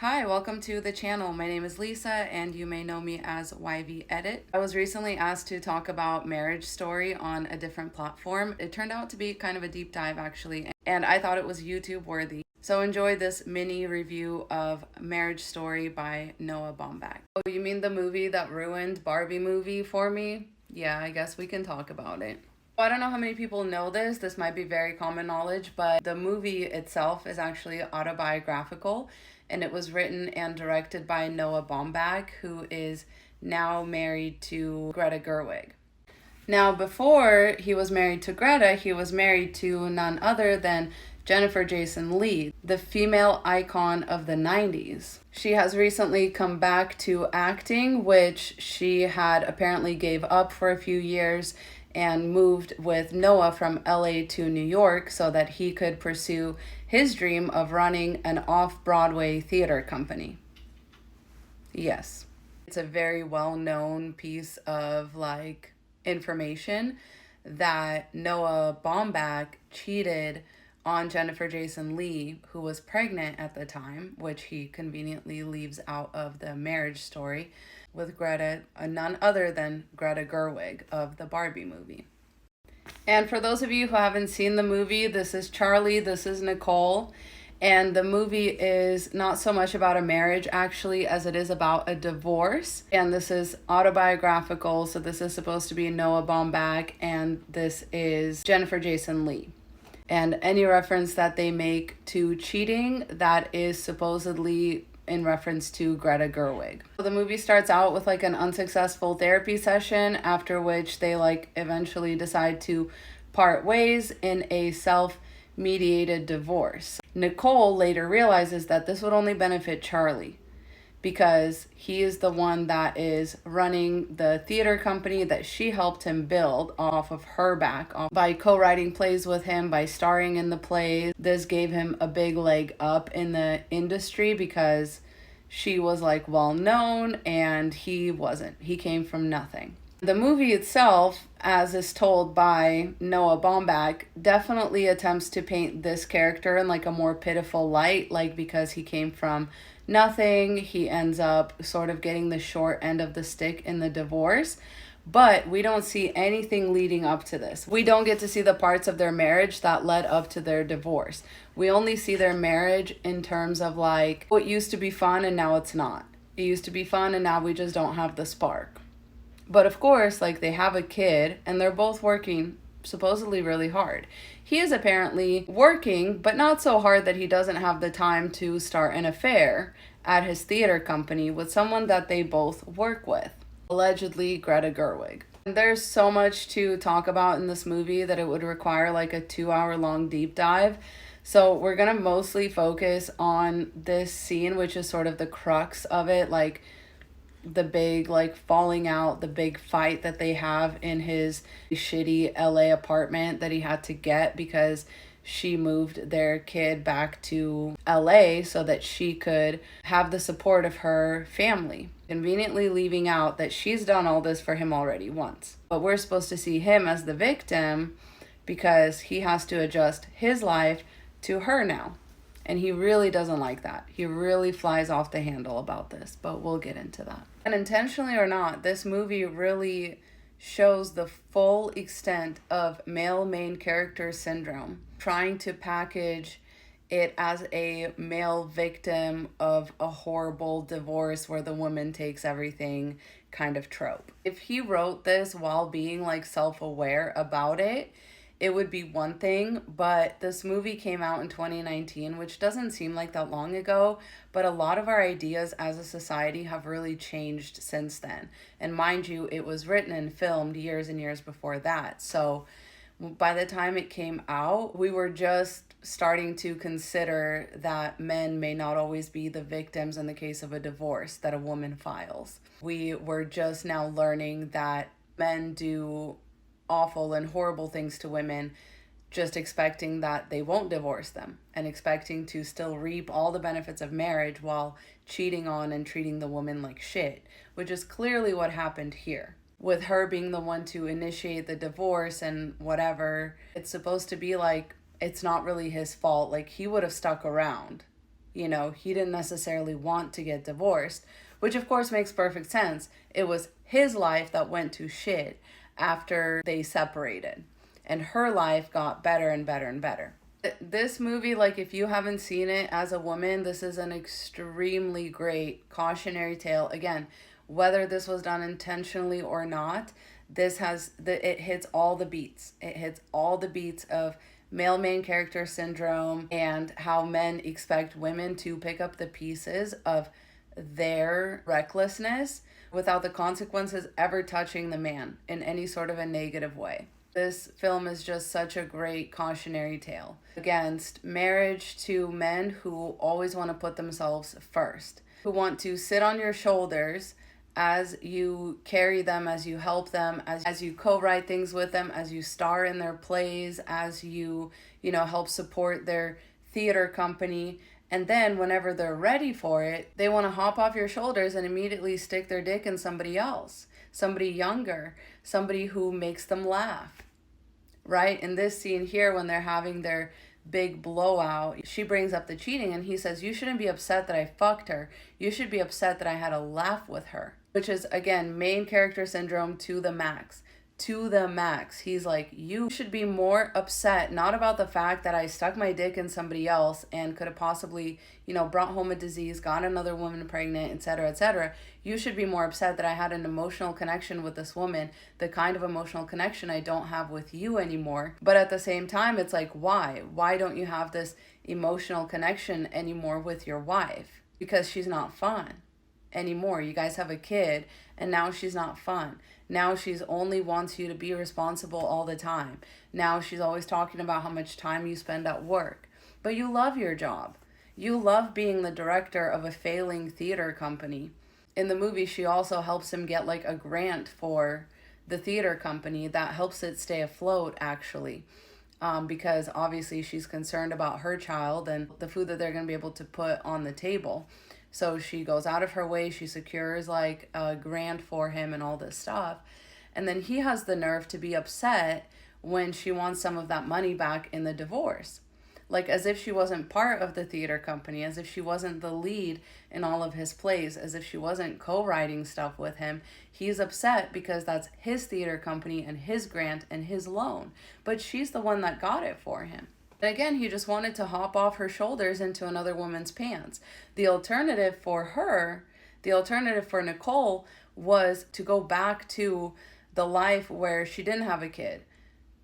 Hi, welcome to the channel. My name is Lisa and you may know me as YV Edit. I was recently asked to talk about Marriage Story on a different platform. It turned out to be kind of a deep dive actually, and I thought it was YouTube worthy. So enjoy this mini review of Marriage Story by Noah Baumbach. Oh, you mean the movie that ruined Barbie movie for me? Yeah, I guess we can talk about it. I don't know how many people know this. This might be very common knowledge, but the movie itself is actually autobiographical, and it was written and directed by Noah Baumbach, who is now married to Greta Gerwig. Now, before he was married to Greta, he was married to none other than Jennifer Jason Leigh, the female icon of the 90s. She has recently come back to acting, which she had apparently gave up for a few years and moved with Noah from LA to New York so that he could pursue his dream of running an off-Broadway theater company. Yes. It's a very well-known piece of information that Noah Baumbach cheated on Jennifer Jason Leigh, who was pregnant at the time, which he conveniently leaves out of the Marriage Story, with Greta, none other than Greta Gerwig of the Barbie movie. And for those of you who haven't seen the movie, this is Charlie, this is Nicole, and the movie is not so much about a marriage actually as it is about a divorce. And this is autobiographical, so this is supposed to be Noah Baumbach, and this is Jennifer Jason Leigh. And any reference that they make to cheating, that is supposedly in reference to Greta Gerwig. So the movie starts out with an unsuccessful therapy session, after which they eventually decide to part ways in a self-mediated divorce. Nicole later realizes that this would only benefit Charlie, because he is the one that is running the theater company that she helped him build off of her back, by co-writing plays with him, by starring in the plays. This gave him a big leg up in the industry because she was well known and he wasn't. He came from nothing. The movie itself, as is told by Noah Baumbach, definitely attempts to paint this character in a more pitiful light, because he came from nothing. He ends up sort of getting the short end of the stick in the divorce, but we don't see anything leading up to this. We don't get to see the parts of their marriage that led up to their divorce. We only see their marriage in terms of what used to be fun and now it's not. It used to be fun and now we just don't have the spark. But of course, they have a kid and they're both working supposedly really hard. He is apparently working, but not so hard that he doesn't have the time to start an affair at his theater company with someone that they both work with, allegedly Greta Gerwig. And there's so much to talk about in this movie that it would require a 2-hour long deep dive. So we're gonna mostly focus on this scene, which is sort of the crux of it, the big falling out, the big fight that they have in his shitty LA apartment that he had to get because she moved their kid back to LA so that she could have the support of her family, conveniently leaving out that she's done all this for him already once. But we're supposed to see him as the victim because he has to adjust his life to her now. And he really doesn't like that. He really flies off the handle about this, but we'll get into that. And intentionally or not, this movie really shows the full extent of male main character syndrome, trying to package it as a male victim of a horrible divorce where the woman takes everything kind of trope. If he wrote this while being self-aware about it, it would be one thing, but this movie came out in 2019, which doesn't seem like that long ago, but a lot of our ideas as a society have really changed since then. And mind you, it was written and filmed years and years before that. So by the time it came out, we were just starting to consider that men may not always be the victims in the case of a divorce that a woman files. We were just now learning that men do awful and horrible things to women, just expecting that they won't divorce them and expecting to still reap all the benefits of marriage while cheating on and treating the woman like shit, which is clearly what happened here. With her being the one to initiate the divorce and whatever, it's supposed to be it's not really his fault. He would have stuck around. You know, he didn't necessarily want to get divorced, which of course makes perfect sense. It was his life that went to shit after they separated, and her life got better and better and better. This movie, like, if you haven't seen it as a woman, this is an extremely great cautionary tale. Again, whether this was done intentionally or not, it hits all the beats. It hits all the beats of male main character syndrome and how men expect women to pick up the pieces of their recklessness without the consequences ever touching the man in any sort of a negative way. This film is just such a great cautionary tale against marriage to men who always want to put themselves first, who want to sit on your shoulders as you carry them, as you help them, as you co-write things with them, as you star in their plays, as you help support their theater company. And then whenever they're ready for it, they want to hop off your shoulders and immediately stick their dick in somebody else, somebody younger, somebody who makes them laugh. Right? In this scene here, when they're having their big blowout, she brings up the cheating and he says, you shouldn't be upset that I fucked her. You should be upset that I had a laugh with her. Which is, again, main character syndrome to the max. To the max. He's like, you should be more upset, not about the fact that I stuck my dick in somebody else and could have possibly, brought home a disease, got another woman pregnant, etc., etc. You should be more upset that I had an emotional connection with this woman, the kind of emotional connection I don't have with you anymore. But at the same time, it's like, why? Why don't you have this emotional connection anymore with your wife? Because she's not fun anymore. You guys have a kid, and now she's not fun. Now she's only wants you to be responsible all the time. Now she's always talking about how much time you spend at work. But you love your job. You love being the director of a failing theater company. In the movie, she also helps him get like a grant for the theater company that helps it stay afloat, actually. Because obviously she's concerned about her child and the food that they're going to be able to put on the table. So she goes out of her way, she secures like a grant for him and all this stuff. And then he has the nerve to be upset when she wants some of that money back in the divorce. Like as if she wasn't part of the theater company, as if she wasn't the lead in all of his plays, as if she wasn't co-writing stuff with him. He's upset because that's his theater company and his grant and his loan. But she's the one that got it for him. And again, he just wanted to hop off her shoulders into another woman's pants. The alternative for Nicole, was to go back to the life where she didn't have a kid.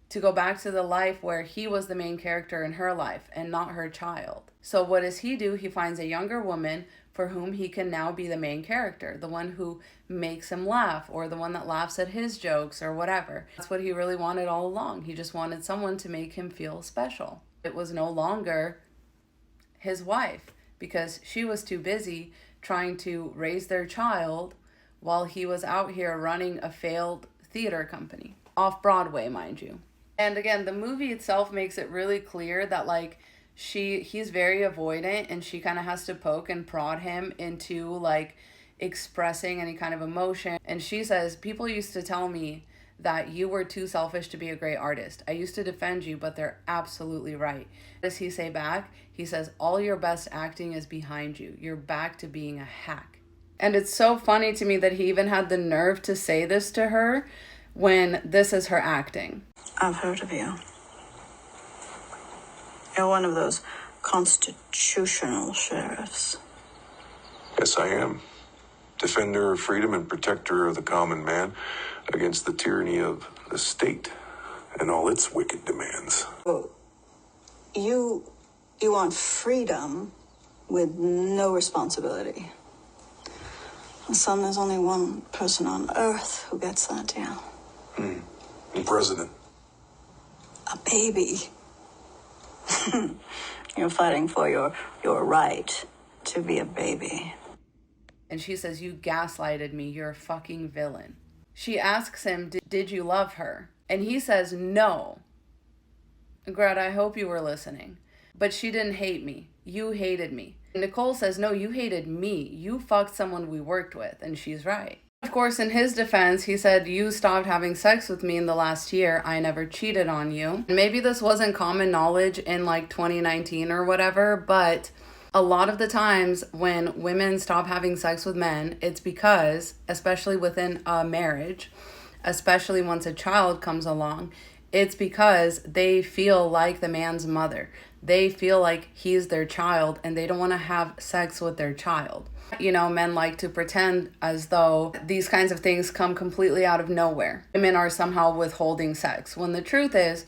To go back to the life where he was the main character in her life and not her child. So what does he do? He finds a younger woman for whom he can now be the main character, the one who makes him laugh or the one that laughs at his jokes or whatever. That's what he really wanted all along. He just wanted someone to make him feel special. It was no longer his wife because she was too busy trying to raise their child while he was out here running a failed theater company. Off Broadway, mind you. And again, the movie itself makes it really clear that like he's very avoidant and she kind of has to poke and prod him into like expressing any kind of emotion. And she says, people used to tell me that you were too selfish to be a great artist. I used to defend you, but they're absolutely right. What does he say back? He says, all your best acting is behind you. You're back to being a hack. And it's so funny to me that he even had the nerve to say this to her when this is her acting. I've heard of you. You're one of those constitutional sheriffs. Yes, I am. Defender of freedom and protector of the common man against the tyranny of the state and all its wicked demands. Oh, you want freedom with no responsibility. Son, there's only one person on earth who gets that deal. The president. A baby. You're fighting for your right to be a baby. And she says, you gaslighted me. You're a fucking villain. She asks him, did you love her? And he says, no. Greta, I hope you were listening. But she didn't hate me. You hated me. And Nicole says, no, you hated me. You fucked someone we worked with. And she's right. Of course, in his defense, he said, you stopped having sex with me in the last year. I never cheated on you. And maybe this wasn't common knowledge in like 2019 or whatever, but A lot of the times when women stop having sex with men, it's because, especially within a marriage, especially once a child comes along, it's because they feel like the man's mother. They feel like he's their child and they don't want to have sex with their child. You know, men like to pretend as though these kinds of things come completely out of nowhere. Women are somehow withholding sex, when the truth is,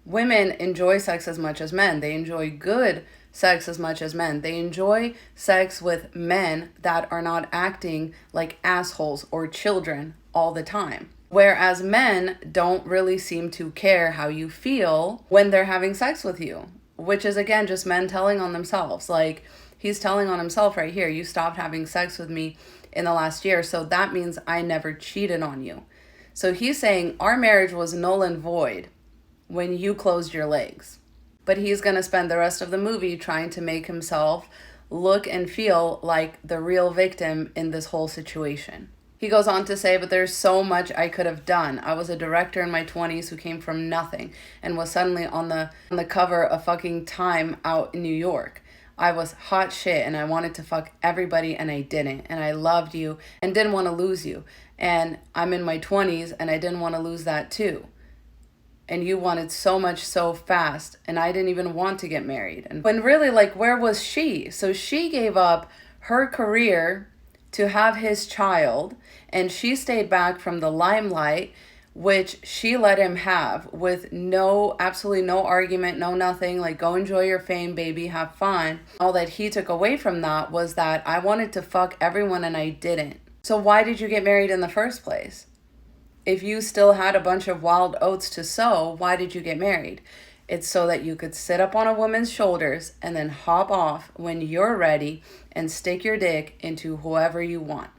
women enjoy sex as much as men. They enjoy good sex as much as men. They enjoy sex with men that are not acting like assholes or children all the time. Whereas men don't really seem to care how you feel when they're having sex with you, which is, again, just men telling on themselves. Like, he's telling on himself right here. You stopped having sex with me in the last year, so that means I never cheated on you. So he's saying our marriage was null and void when you closed your legs. But he's going to spend the rest of the movie trying to make himself look and feel like the real victim in this whole situation. He goes on to say, but there's so much I could have done. I was a director in my 20s who came from nothing and was suddenly on the cover of fucking Time out in New York. I was hot shit and I wanted to fuck everybody and I didn't. And I loved you and didn't want to lose you. And I'm in my 20s and I didn't want to lose that too. And you wanted so much so fast and I didn't even want to get married. And when really, like, where was she? So she gave up her career to have his child, and she stayed back from the limelight, which she let him have with absolutely no argument, no nothing, like, go enjoy your fame, baby, have fun. All that he took away from that was that I wanted to fuck everyone and I didn't. So why did you get married in the first place? If you still had a bunch of wild oats to sow, why did you get married? It's so that you could sit up on a woman's shoulders and then hop off when you're ready and stick your dick into whoever you want.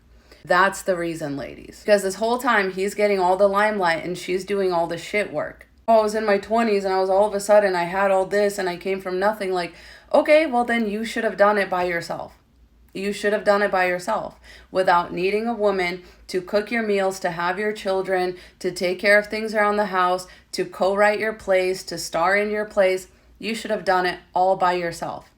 That's the reason, ladies. Because this whole time he's getting all the limelight and she's doing all the shit work. Oh, I was in my 20s and I was all of a sudden I had all this and I came from nothing. Like, okay, well then you should have done it by yourself. You should have done it by yourself without needing a woman to cook your meals, to have your children, to take care of things around the house, to co-write your plays, to star in your plays. You should have done it all by yourself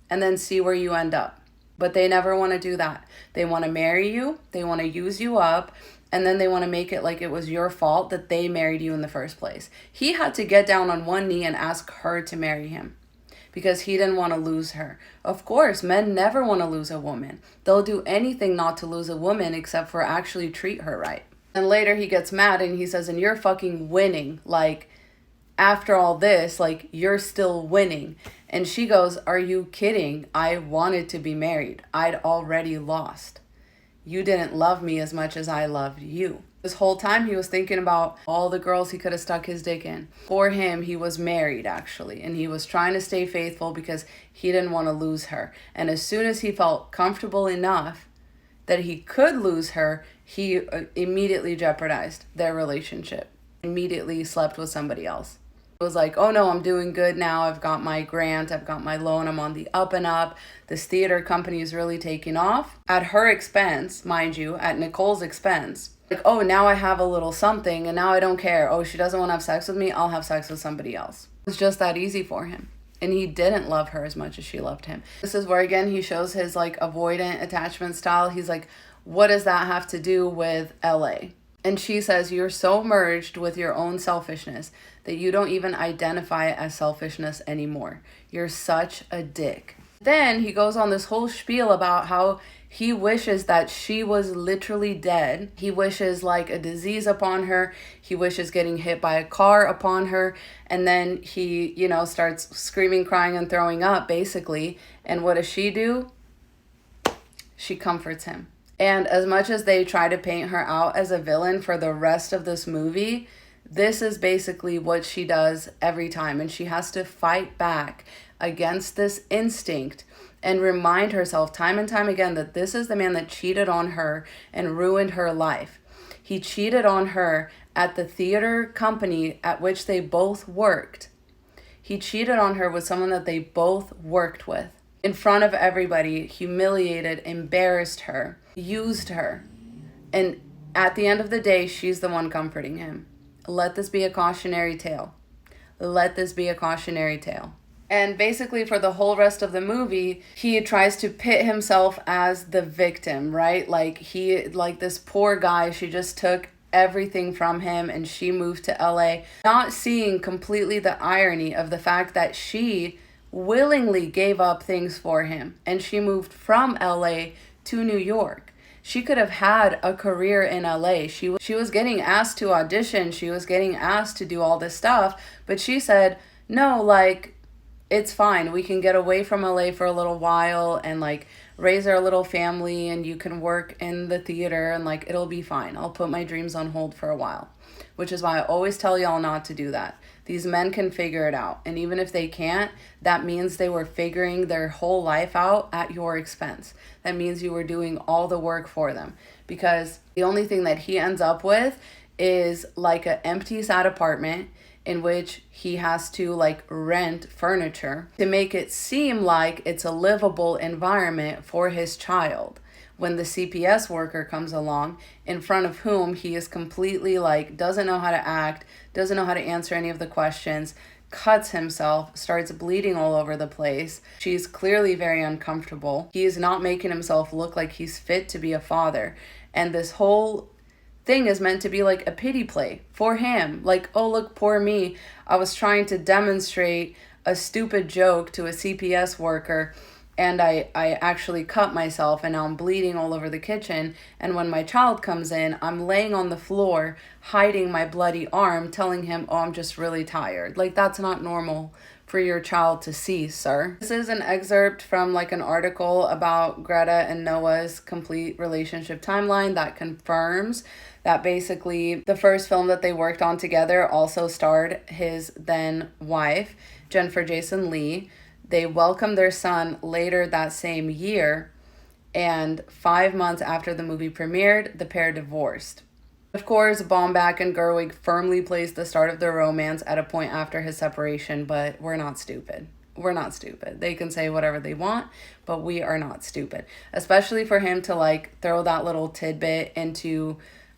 and then see where you end up. But they never want to do that. They want to marry you. They want to use you up. And then they want to make it like it was your fault that they married you in the first place. He had to get down on one knee and ask her to marry him, because he didn't want to lose her. Of course, men never want to lose a woman. They'll do anything not to lose a woman except for actually treat her right. And later he gets mad and he says, and you're fucking winning. Like, after all this, like, you're still winning. And she goes, are you kidding? I wanted to be married. I'd already lost. You didn't love me as much as I loved you. This whole time he was thinking about all the girls he could have stuck his dick in. For him, he was married, actually, and he was trying to stay faithful because he didn't want to lose her. And as soon as he felt comfortable enough that he could lose her, he immediately jeopardized their relationship, immediately slept with somebody else. It was like, oh no, I'm doing good now. I've got my grant. I've got my loan. I'm on the up and up. This theater company is really taking off. At her expense, mind you, at Nicole's expense. Like, oh, now I have a little something and now I don't care. Oh, she doesn't want to have sex with me. I'll have sex with somebody else. It's just that easy for him. And he didn't love her as much as she loved him. This is where, again, he shows his, like, avoidant attachment style. He's like, what does that have to do with LA? And she says, you're so merged with your own selfishness that you don't even identify it as selfishness anymore. You're such a dick. Then he goes on this whole spiel about how he wishes that she was literally dead. He wishes, like, a disease upon her. He wishes getting hit by a car upon her. And then he, starts screaming, crying, and throwing up, basically. And what does she do? She comforts him. And as much as they try to paint her out as a villain for the rest of this movie, this is basically what she does every time. And she has to fight back against this instinct and remind herself time and time again that this is the man that cheated on her and ruined her life. He cheated on her at the theater company at which they both worked. He cheated on her with someone that they both worked with. In front of everybody, humiliated, embarrassed her, used her. And at the end of the day, she's the one comforting him. Let this be a cautionary tale. Let this be a cautionary tale. And basically for the whole rest of the movie, he tries to pit himself as the victim, right? Like this poor guy, she just took everything from him and she moved to LA, not seeing completely the irony of the fact that she willingly gave up things for him and she moved from LA to New York. She could have had a career in LA. She was getting asked to audition, she was getting asked to do all this stuff, but she said, no, like, it's fine. We can get away from LA for a little while and like raise our little family and you can work in the theater and like it'll be fine. I'll put my dreams on hold for a while. Which is why I always tell y'all not to do that. These men can figure it out. And even if they can't, that means they were figuring their whole life out at your expense. That means you were doing all the work for them. Because the only thing that he ends up with is like an empty, sad apartment in which he has to like rent furniture to make it seem like it's a livable environment for his child. When the CPS worker comes along, in front of whom he is completely like, doesn't know how to act, doesn't know how to answer any of the questions, cuts himself, starts bleeding all over the place. She's clearly very uncomfortable. He is not making himself look like he's fit to be a father. And this whole thing is meant to be like a pity play for him. Like, oh, look, poor me. I was trying to demonstrate a stupid joke to a CPS worker and I actually cut myself and now I'm bleeding all over the kitchen. And when my child comes in, I'm laying on the floor, hiding my bloody arm, telling him, oh, I'm just really tired. Like, that's not normal for your child to see, sir. This is an excerpt from like an article about Greta and Noah's complete relationship timeline that confirms that basically the first film that they worked on together also starred his then wife, Jennifer Jason Leigh. They welcomed their son later that same year, and 5 months after the movie premiered, the pair divorced. Of course, Baumbach and Gerwig firmly placed the start of their romance at a point after his separation, but we're not stupid. We're not stupid. They can say whatever they want, but we are not stupid. Especially for him to like throw that little tidbit into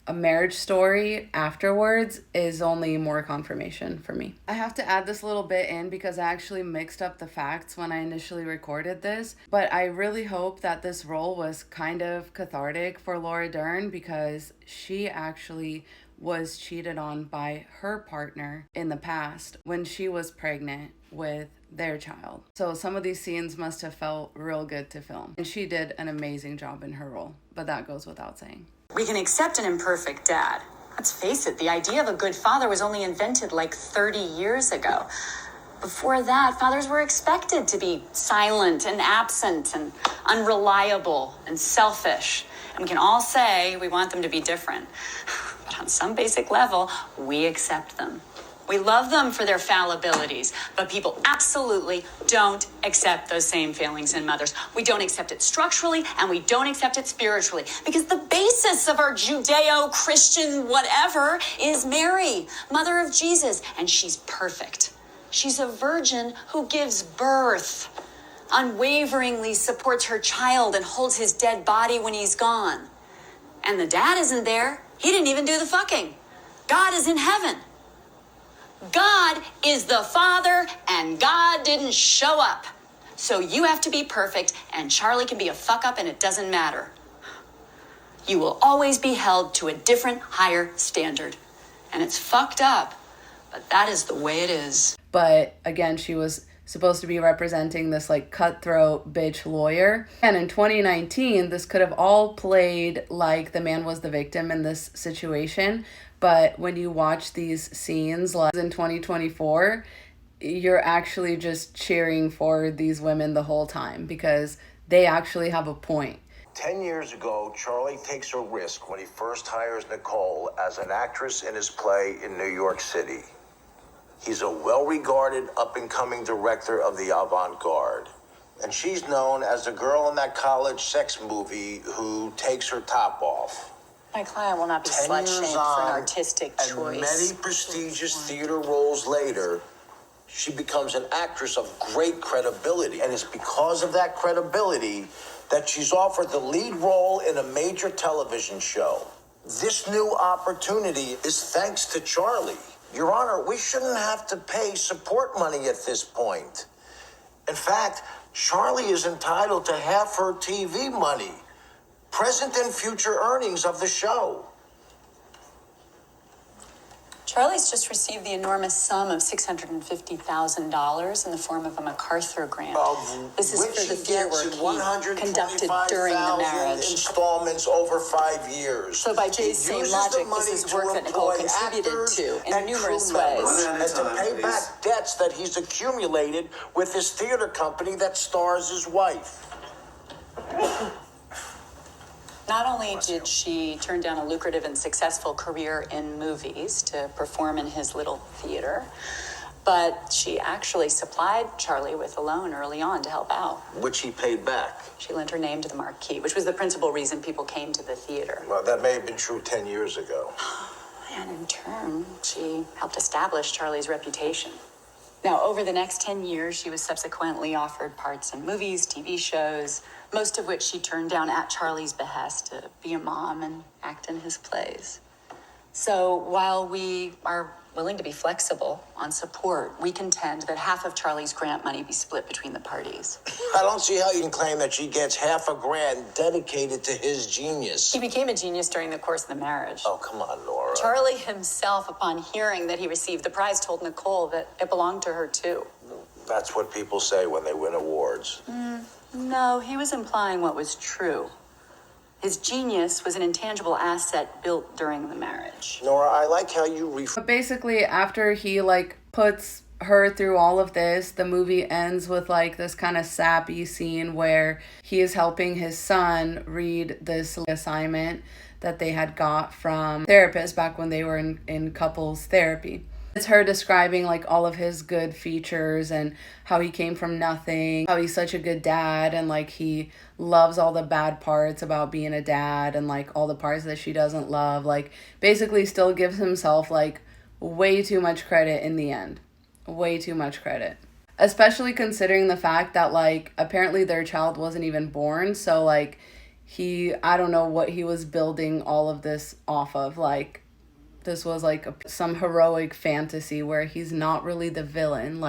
a marriage story afterwards is only more confirmation for me. I have to add this little bit in because I actually mixed up the facts when I initially recorded this, but I really hope that this role was kind of cathartic for Laura Dern because she actually was cheated on by her partner in the past when she was pregnant with their child. So some of these scenes must have felt real good to film. And she did an amazing job in her role, but that goes without saying. We can accept an imperfect dad. Let's face it, the idea of a good father was only invented like 30 years ago. Before that, fathers were expected to be silent and absent and unreliable and selfish. And we can all say we want them to be different. But on some basic level, we accept them. We love them for their fallibilities, but people absolutely don't accept those same failings in mothers. We don't accept it structurally, and we don't accept it spiritually, because the basis of our Judeo-Christian whatever is Mary, mother of Jesus, and she's perfect. She's a virgin who gives birth, unwaveringly supports her child, and holds his dead body when he's gone. And the dad isn't there. He didn't even do the fucking. God is in heaven. God is the Father, and God didn't show up. So you have to be perfect, and Charlie can be a fuck-up, and it doesn't matter. You will always be held to a different, higher standard. And it's fucked up, but that is the way it is. But again, she was supposed to be representing this like cutthroat bitch lawyer. And in 2019, this could have all played like the man was the victim in this situation. But when you watch these scenes like in 2024, you're actually just cheering for these women the whole time because they actually have a point. 10 years ago, Charlie takes a risk when he first hires Nicole as an actress in his play in New York City. He's a well-regarded, up-and-coming director of the avant-garde. And she's known as the girl in that college sex movie who takes her top off. My client will not be slut-shamed for an artistic choice. And many prestigious theater roles later, she becomes an actress of great credibility. And it's because of that credibility that she's offered the lead role in a major television show. This new opportunity is thanks to Charlie. Your Honor, we shouldn't have to pay support money at this point. In fact, Charlie is entitled to half her TV money, present and future earnings of the show. Charlie's just received the enormous sum of $650,000 in the form of a MacArthur grant. This is for the theater work he conducted during the marriage. Installments over 5 years. So by Jay's same logic, this is work that Nicole contributed to in numerous ways. And to pay back debts that he's accumulated with his theater company that stars his wife. Not only did she turn down a lucrative and successful career in movies to perform in his little theater, but she actually supplied Charlie with a loan early on to help out. Which he paid back. She lent her name to the marquee, which was the principal reason people came to the theater. Well, that may have been true 10 years ago. And in turn, she helped establish Charlie's reputation. Now, over the next 10 years, she was subsequently offered parts in movies, TV shows, most of which she turned down at Charlie's behest to be a mom and act in his plays. So while we are willing to be flexible on support, we contend that half of Charlie's grant money be split between the parties. I don't see how you can claim that she gets half a grand dedicated to his genius. He became a genius during the course of the marriage. Oh, come on, Nora. Charlie himself, upon hearing that he received the prize, told Nicole that it belonged to her too. That's what people say when they win awards. No, he was implying what was true. His genius was an intangible asset built during the marriage. Nora, I like how you But basically, after he puts her through all of this, the movie ends with this kind of sappy scene where he is helping his son read this assignment that they had got from therapists back when they were in couples therapy. It's her describing all of his good features and how he came from nothing, how he's such a good dad, and he loves all the bad parts about being a dad, and all the parts that she doesn't love. Basically still gives himself way too much credit in the end. Way too much credit. Especially considering the fact that apparently their child wasn't even born, so I don't know what he was building all of this off of. This was some heroic fantasy where he's not really the villain.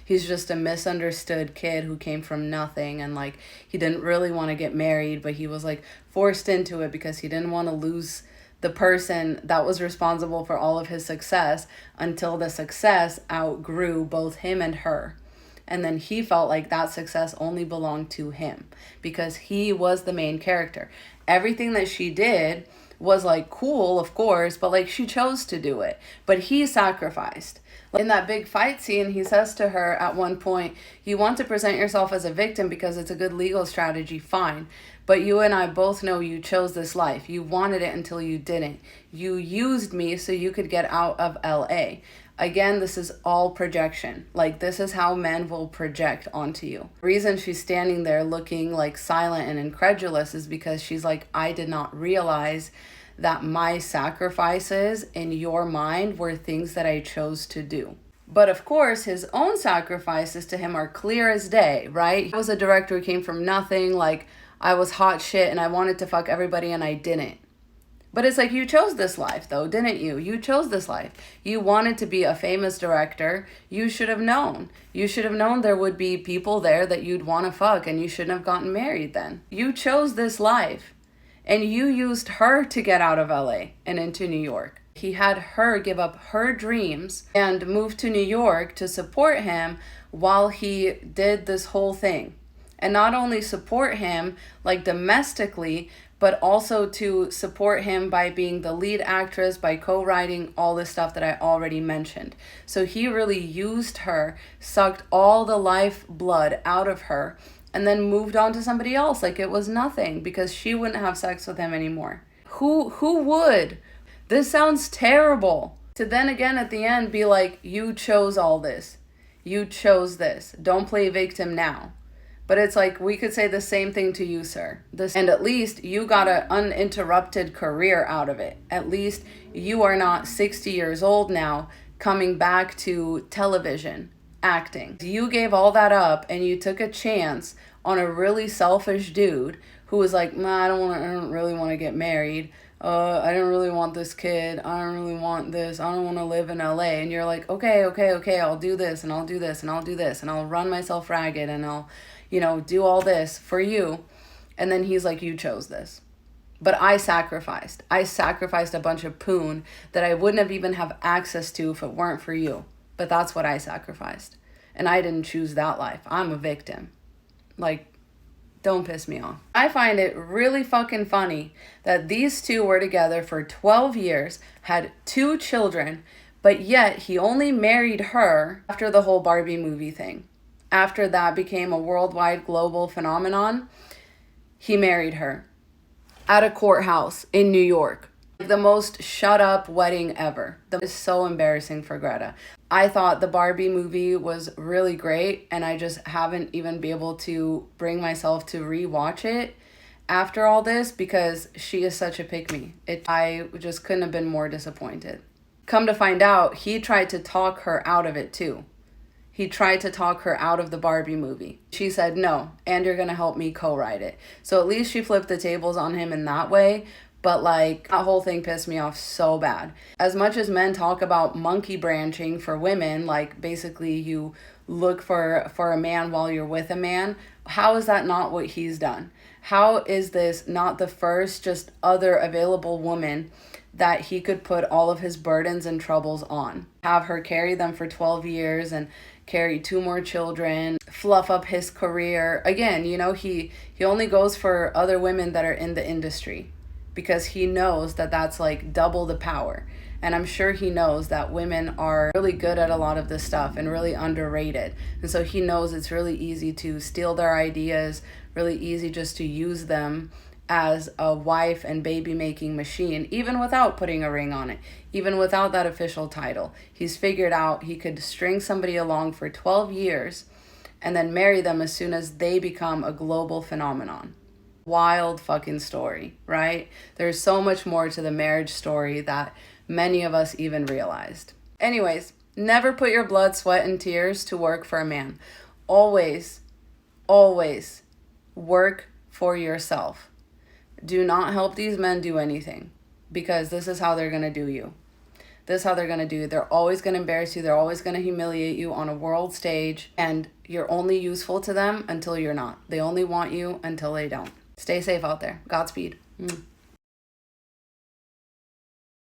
He's just a misunderstood kid who came from nothing, and he didn't really want to get married, but he was forced into it because he didn't want to lose the person that was responsible for all of his success until the success outgrew both him and her. And then he felt like that success only belonged to him because he was the main character. Everything that she did was cool, of course, but she chose to do it. But he sacrificed. In that big fight scene, he says to her at one point, you want to present yourself as a victim because it's a good legal strategy, fine. But you and I both know you chose this life. You wanted it until you didn't. You used me so you could get out of LA. Again, this is all projection. This is how men will project onto you. The reason she's standing there looking silent and incredulous is because she's I did not realize that my sacrifices in your mind were things that I chose to do. But of course, his own sacrifices to him are clear as day, right? He was a director who came from nothing. I was hot shit and I wanted to fuck everybody and I didn't. But it's you chose this life though, didn't you? You chose this life. You wanted to be a famous director. You should have known. You should have known there would be people there that you'd want to fuck, and you shouldn't have gotten married then. You chose this life. And you used her to get out of LA and into New York. He had her give up her dreams and move to New York to support him while he did this whole thing. And not only support him domestically, but also to support him by being the lead actress, by co-writing all the stuff that I already mentioned. So he really used her, sucked all the life blood out of her, and then moved on to somebody else it was nothing because she wouldn't have sex with him anymore. Who would? This sounds terrible. To then again at the end be you chose all this. You chose this. Don't play victim now. But it's we could say the same thing to you, sir. And at least you got an uninterrupted career out of it. At least you are not 60 years old now coming back to television, acting. You gave all that up and you took a chance on a really selfish dude who was I don't really want to get married. I don't really want this kid. I don't really want this. I don't want to live in LA. And you're like, okay, I'll do this and I'll do this and I'll do this and I'll run myself ragged and I'll, do all this for you. And then he's like, you chose this. But I sacrificed a bunch of poon that I wouldn't have even have access to if it weren't for you. But that's what I sacrificed. And I didn't choose that life. I'm a victim. Like, don't piss me off. I find it really fucking funny that these two were together for 12 years, had 2 children, but yet he only married her after the whole Barbie movie thing. After that became a worldwide global phenomenon, he married her at a courthouse in New York. The most shut up wedding ever. That is so embarrassing for Greta. I thought the Barbie movie was really great, and I just haven't even been able to bring myself to rewatch it after all this because she is such a pick-me. I just couldn't have been more disappointed. Come to find out, he tried to talk her out of it too. He tried to talk her out of the Barbie movie. She said no, and you're gonna help me co-write it. So at least she flipped the tables on him in that way. But like, that whole thing pissed me off so bad. As much as men talk about monkey branching for women, like basically you look for a man while you're with a man, how is that not what he's done? How is this not the first just other available woman that he could put all of his burdens and troubles on? Have her carry them for 12 years and carry 2 more children, fluff up his career. Again, he only goes for other women that are in the industry, because he knows that that's like double the power. And I'm sure he knows that women are really good at a lot of this stuff and really underrated. And so he knows it's really easy to steal their ideas, really easy just to use them as a wife and baby making machine, even without putting a ring on it, even without that official title. He's figured out he could string somebody along for 12 years and then marry them as soon as they become a global phenomenon. Wild fucking story, right? There's so much more to the marriage story that many of us even realized. Anyways, never put your blood, sweat, and tears to work for a man. Always, always work for yourself. Do not help these men do anything, because this is how they're going to do you. This is how they're going to do you. They're always going to embarrass you. They're always going to humiliate you on a world stage, and you're only useful to them until you're not. They only want you until they don't. Stay safe out there. Godspeed.